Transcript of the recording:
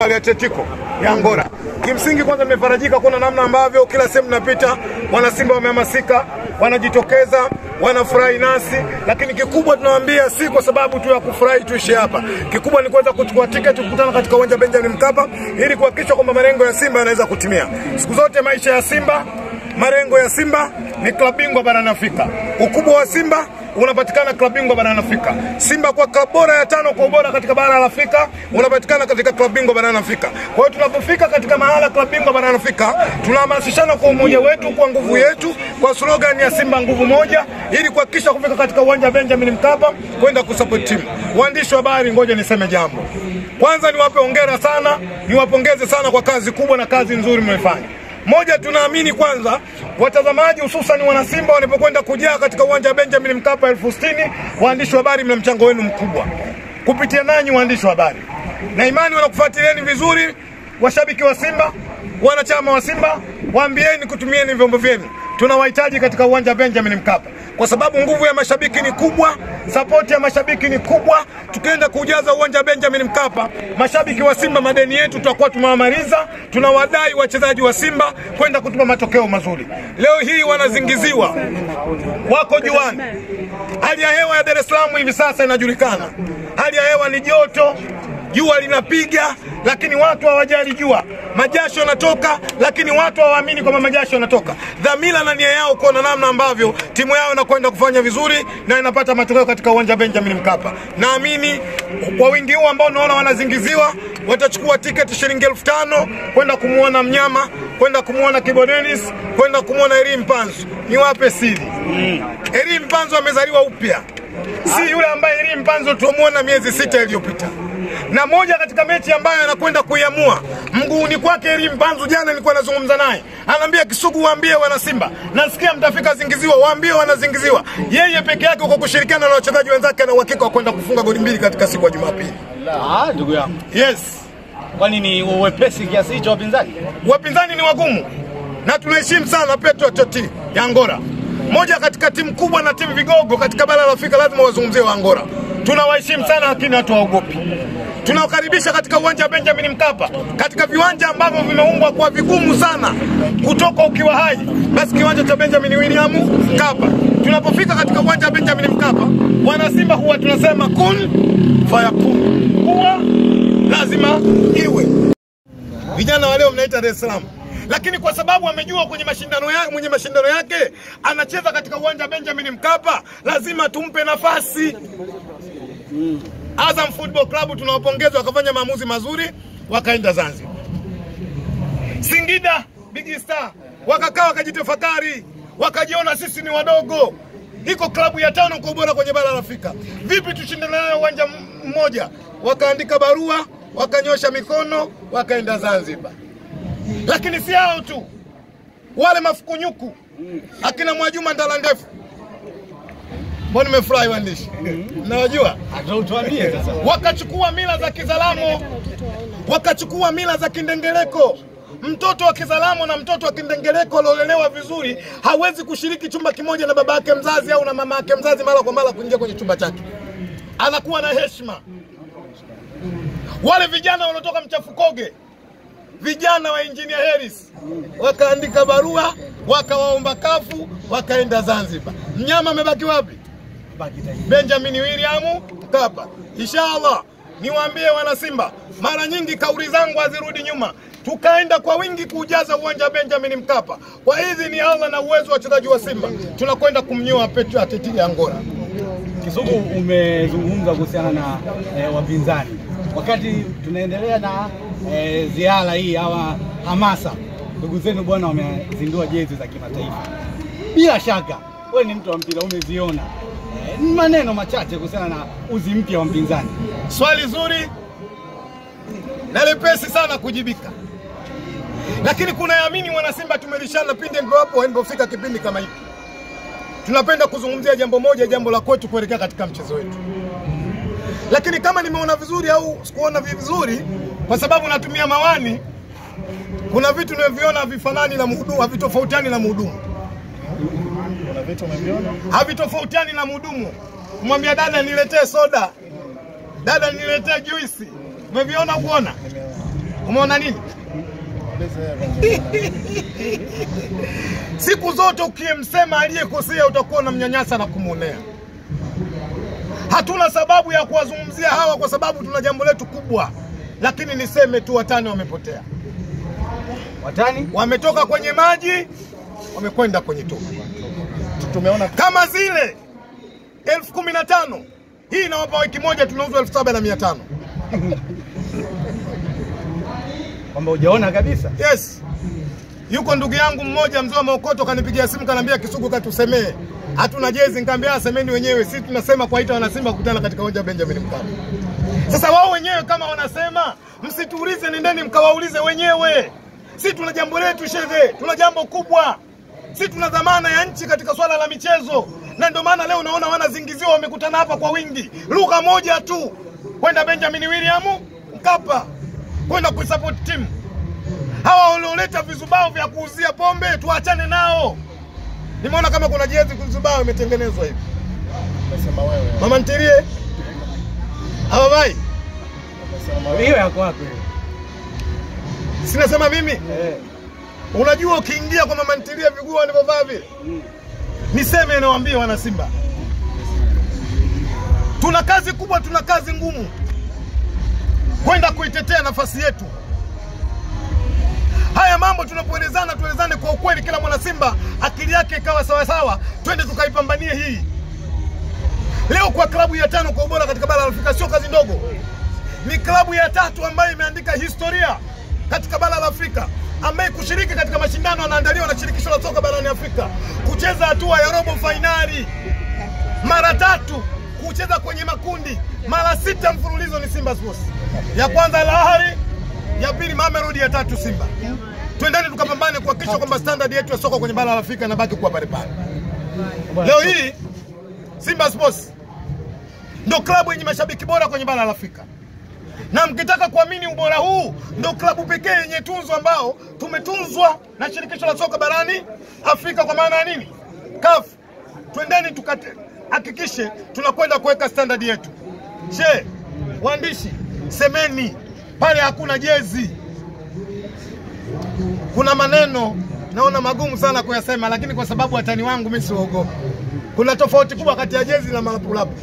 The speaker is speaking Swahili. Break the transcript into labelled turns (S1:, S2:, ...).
S1: Al Atletico ya Angola. Kimsingi kwanza nimefarajika kuna namna ambavyo kila sehemu napita wana Simba wamehamasika, wanajitokeza, wanafurahi nasi, lakini kikubwa tunawaambia si kwa sababu tu ya kufurahi tuishi hapa. Kikubwa ni kuweza kuchukua tiketi kukutana katika uwanja Benjamin Mkapa ili kuhakikisha kwamba malengo ya Simba yanaweza kutimia. Siku zote maisha ya Simba, malengo ya Simba ni klabu bingwa barani Afrika. Ukubwa wa Simba unapatikana klabu bingwa barani Afrika. Simba kwa klabu bora ya 5 kwa ubora katika bara la Afrika unapatikana katika klabu bingwa barani Afrika. Kwa hiyo tunapofika katika mahala klabu bingwa barani Afrika, tunahamasishana kwa umoja wetu, kwa nguvu yetu, kwa slogan ya Simba nguvu moja, ili kuhakikisha kufika katika uwanja Benjamin Mkapa kwenda kusupport timu. Waandishi wa habari, ngoja niseme jambo. Kwanza niwape hongera sana, niwapongeze sana kwa kazi kubwa na kazi nzuri mmefanya. Moja, tunaamini kwanza watazamaji hususan wana Simba wanapokwenda kujaa katika uwanja Benjamin Mkapa 60,000, waandishi wa habari mna mchango wenu mkubwa. Kupitia nanyi waandishi wa habari, na imani wanakufuatilieni vizuri washabiki wa Simba, wanachama wa Simba, waambieni kutumieni vyombo vyenu. Tunawahitaji katika uwanja Benjamin Mkapa kwa sababu nguvu ya mashabiki ni kubwa, support ya mashabiki ni kubwa. Tukienda kujaza uwanja Benjamin Mkapa, mashabiki wa Simba madeni yetu tutakuwa tumewamaliza. Tunawadai wachezaji wa Simba kwenda kutupa matokeo mazuri. Leo hii wanazingiziwa, wako juani. Hali ya hewa ya Dar es Salaam hivi sasa inajulikana. Hali ya hewa ni joto, jua linapiga, lakini watu hawajali jua. Majasho yanatoka, lakini watu hawaamini kwamba majasho yanatoka. Dhamira na nia yao kuona namna ambavyo timu yao inakwenda kufanya vizuri na inapata matokeo katika uwanja Benjamin Mkapa. Naamini kwa wingi huu ambao naona wanazingiziwa, watachukua tiketi shilingi 5,000 kwenda kumuona mnyama, kwenda kumuona Kibo Denis, kwenda kumuona Elie Mpanzu. Niwape siri. Elie Mpanzu amezaliwa upya. Si yule ambaye Elie Mpanzu tumuona miezi 6 iliyopita. Na moja katika mechi ambayo anakwenda kuiamua mguuni kwake Elie Mpanzu, jana nilikuwa nazungumza naye, anambia Kisugu waambie wana Simba, nasikia mtafika zingiziwa, waambie wanazingiziwa. Yeye peke yake kwa kushirikiana na wachezaji wenzake na uhakika wa kwenda kufunga goli 2 katika siku ya Jumapili.
S2: Ndugu yangu.
S1: Yes.
S2: Kwani ni wepesi kiasi hicho wapinzani?
S1: Wapinzani ni wagumu. Na tunaheshimu sana Petro Atletico ya Angola. Moja katika timu kubwa na timu vigogo katika bara la Afrika, lazima wazungumzie wa Angola. Tunawaheshimu sana lakini watu hawaogopi. Tunawakaribisha katika uwanja Benjamin Mkapa, katika viwanja ambavyo vimeumbwa kwa vigumu sana kutoka ukiwa hai. Basi kiwanja cha Benjamin William Mkapa. Tunapofika katika uwanja Benjamin Mkapa, wana Simba huwa tunasema kun fayakun. Huwa lazima iwe. Vijana wa leo mnaita Dar es Salaam. Lakini kwa sababu amejua kwenye mashindano yake anacheza katika uwanja Benjamin Mkapa, lazima tumpe nafasi. Azam Football Club tunawapongeza, wakafanya maamuzi mazuri, wakaenda Zanzibar. Singida Big Star wakakaa wakajitafakari, wakajiona sisi ni wadogo. Iko klabu ya 5 kwa ubora kwenye bara la Afrika. Vipi tushindane nayo uwanja mmoja? Wakaandika barua, wakanyosha mikono, wakaenda Zanzibar. Lakini si hao tu. Wale mafukunyuku akina Mwajuma Ndalandefu. Mbona nimefurahi waandishi? Nawajua?
S2: Tuambie sasa.
S1: Wakachukua mila za Kizalamo, wakachukua mila za Kindengereko. Mtoto wa Kizalamo na mtoto wa Kindengereko aliolelewa vizuri hawezi kushiriki chumba kimoja na baba yake mzazi au na mama yake mzazi mara kwa mara kuingia kwenye chumba chake. Anakuwa na heshima. Wale vijana waliotoka Mchafukoge, vijana wa Engineer Harris, wakaandika barua, wakawaomba kafu, wakaenda Zanzibar. Mnyama amebaki wapi? Benjamin William Mkapa. Inshallah niwaambie wana Simba, mara nyingi kauli zangu hazirudi nyuma. Tukaenda kwa wingi kujaza uwanja Benjamin Mkapa. Kwa hizi ni Allah na uwezo wa wachezaji wa Simba, tunakwenda kumnyoa Petro Atletico ya Angola.
S2: Kisugu, umezungumza kuhusiana na wapinzani. Wakati tunaendelea na ziara hii hawa hamasa, ndugu zenu bwana wamezindua jezi za kimataifa. Bila shaka wewe ni mtu wa mpira, umeziona. Maneno machache kuhusiana na uzi mpya wa mpinzani.
S1: Swali zuri na lepesi sana kujibika. Lakini kuna yaamini wana Simba tumelishana pindi nilipofika kipindi kama hiki. Tunapenda kuzungumzia jambo moja, jambo la kwetu kuelekea katika mchezo wetu. Lakini kama nimeona vizuri au sikuona vizuri, kwa sababu natumia mawani, kuna vitu nimeviona havifanani na mhudumu, havitofautiani na mhudumu. Kuna vitu umeviona havitofautiani na mhudumu. Kumwambia dada niletee soda, dada niletee juisi. Umeviona kuona? Umeona nini? Siku zote ukimsema aliyekosea utakuwa unamnyanyasa na kumuonea. Hatuna sababu ya kuwazungumzia hawa kwa sababu tuna jambo letu kubwa. Lakini niseme tu watani wamepotea.
S2: Watani
S1: wametoka kwenye maji, wamekwenda kwenye tope. Tumeona kama zile 1015. Hii inawapa wiki moja tunauzwa 7500.
S2: Kwamba hujaona kabisa?
S1: Yes. Yuko ndugu yangu mmoja mzee wa Maokoto kanipigia simu kanambia Kisugu katusemee. Hatuna jezi, nikamwambia semeni wenyewe. Sisi tunasema kwa ita wana Simba kukutana katika uwanja wa Benjamin Mkapa. Sasa wao wenyewe kama wanasema, msituulize, nendeni mkawaulize wenyewe. Sisi tuna jambo letu shehe, tuna jambo kubwa. Sisi tuna dhamana ya nchi katika swala la michezo. Na ndio maana leo unaona wanazingizio wamekutana hapa kwa wingi. Lugha moja tu, kwenda Benjamin William Mkapa, kwenda kuisupport team. Hawa walioleta vizubao vya kuuzia pombe tuachane nao. Nimeona kama kuna jezi vizubao imetengenezwa hivi. Umesema wewe. Mama ntilie. Hawa bai.
S2: Hiyo yako wapi?
S1: Sinasema mimi? Unajua ukiingia kwa mama ntilie viguu walivyovaa vile? Niseme nawaambia wana Simba. Tuna kazi kubwa, tuna kazi ngumu. Kwenda kuitetea nafasi yetu. Haya mambo tunapoelezana tuelezane kwa ukweli, kila mwana Simba akili yake ikawa sawa sawa, twende tukaipambanie hii. Leo kwa klabu ya 5 kwa ubora katika bara la Afrika sio kazi ndogo. Ni klabu ya 3 ambayo imeandika historia katika bara la Afrika, ambaye kushiriki katika mashindano yanaandaliwa na shirikisho la soka barani Afrika, kucheza hatua ya robo finali mara 3, kucheza kwenye makundi mara 6 mfululizo ni Simba Sports. Ya kwanza Al Ahly, ya pili Mamelodi, ya 3 Simba. Twendeni tukapambane kuhakikisha kwamba standard yetu ya soka kwenye bara la Afrika inabaki kuwa pale pale. Leo hii Simba Sports ndio klabu yenye mashabiki bora kwenye bara la Afrika. Na mkitaka kuamini ubora huu, ndio klabu pekee yenye tunzo ambao tumetunzwa na shirikisho la soka barani Afrika kwa maana ya nini? CAF. Twendeni hakikishe tunakwenda kuweka standard yetu. Waandishi, semeni pale hakuna jezi. Kuna maneno naona magumu sana kuyasema, lakini kwa sababu watani wangu mimi siogopa. Kuna tofauti kubwa kati ya jezi na malapulapu.